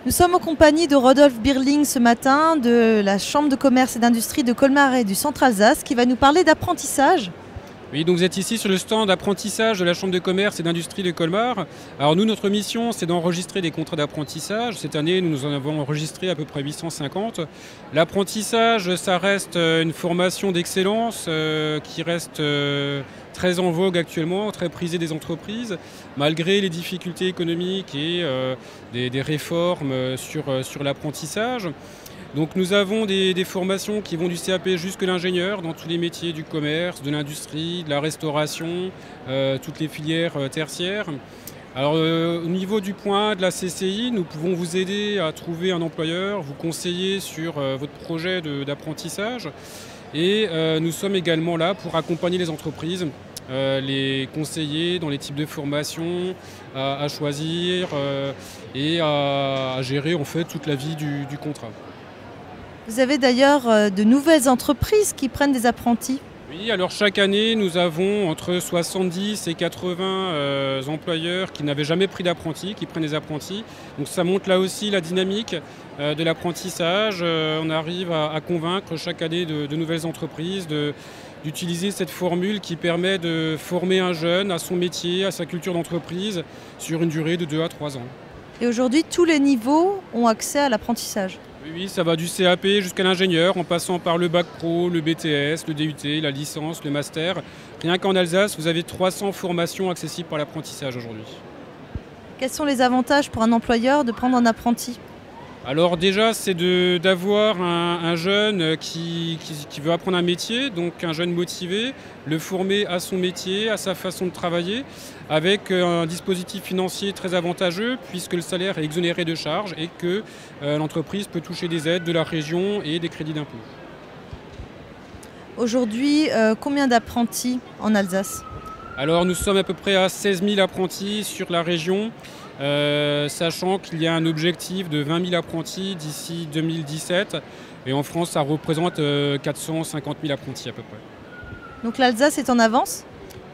Nous sommes en compagnie de Rodolphe Birling ce matin de la Chambre de commerce et d'industrie de Colmar et du Centre Alsace qui va nous parler d'apprentissage. Oui, donc vous êtes ici sur le stand d'apprentissage de la Chambre de commerce et d'industrie de Colmar. Alors nous, notre mission, c'est d'enregistrer des contrats d'apprentissage. Cette année, nous en avons enregistré à peu près 850. L'apprentissage, ça reste une formation d'excellence qui reste très en vogue actuellement, très prisée des entreprises, malgré les difficultés économiques et des réformes sur l'apprentissage. Donc nous avons des formations qui vont du CAP jusque l'ingénieur dans tous les métiers du commerce, de l'industrie, de la restauration, toutes les filières tertiaires. Alors au niveau du point de la CCI, nous pouvons vous aider à trouver un employeur, vous conseiller sur votre projet d'apprentissage et nous sommes également là pour accompagner les entreprises, les conseiller dans les types de formations à choisir et à gérer en fait toute la vie du contrat. Vous avez d'ailleurs de nouvelles entreprises qui prennent des apprentis. Oui, alors chaque année, nous avons entre 70 et 80 employeurs qui n'avaient jamais pris d'apprentis, qui prennent des apprentis. Donc ça montre là aussi la dynamique de l'apprentissage. On arrive à convaincre chaque année de nouvelles entreprises d'utiliser cette formule qui permet de former un jeune à son métier, à sa culture d'entreprise sur une durée de 2 à 3 ans. Et aujourd'hui, tous les niveaux ont accès à l'apprentissage. Oui, ça va du CAP jusqu'à l'ingénieur, en passant par le bac pro, le BTS, le DUT, la licence, le master. Rien qu'en Alsace, vous avez 300 formations accessibles par l'apprentissage aujourd'hui. Quels sont les avantages pour un employeur de prendre un apprenti ? Alors déjà, c'est d'avoir un jeune qui veut apprendre un métier, donc un jeune motivé, le former à son métier, à sa façon de travailler, avec un dispositif financier très avantageux puisque le salaire est exonéré de charges et que l'entreprise peut toucher des aides de la région et des crédits d'impôt. Aujourd'hui, combien d'apprentis en Alsace ? Alors nous sommes à peu près à 16 000 apprentis sur la région. Sachant qu'il y a un objectif de 20 000 apprentis d'ici 2017. Et en France, ça représente 450 000 apprentis à peu près. Donc l'Alsace est en avance ?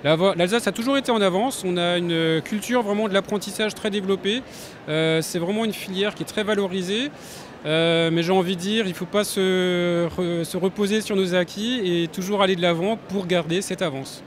L'Alsace a toujours été en avance. On a une culture vraiment de l'apprentissage très développée. C'est vraiment une filière qui est très valorisée. Mais j'ai envie de dire, il ne faut pas se reposer sur nos acquis et toujours aller de l'avant pour garder cette avance.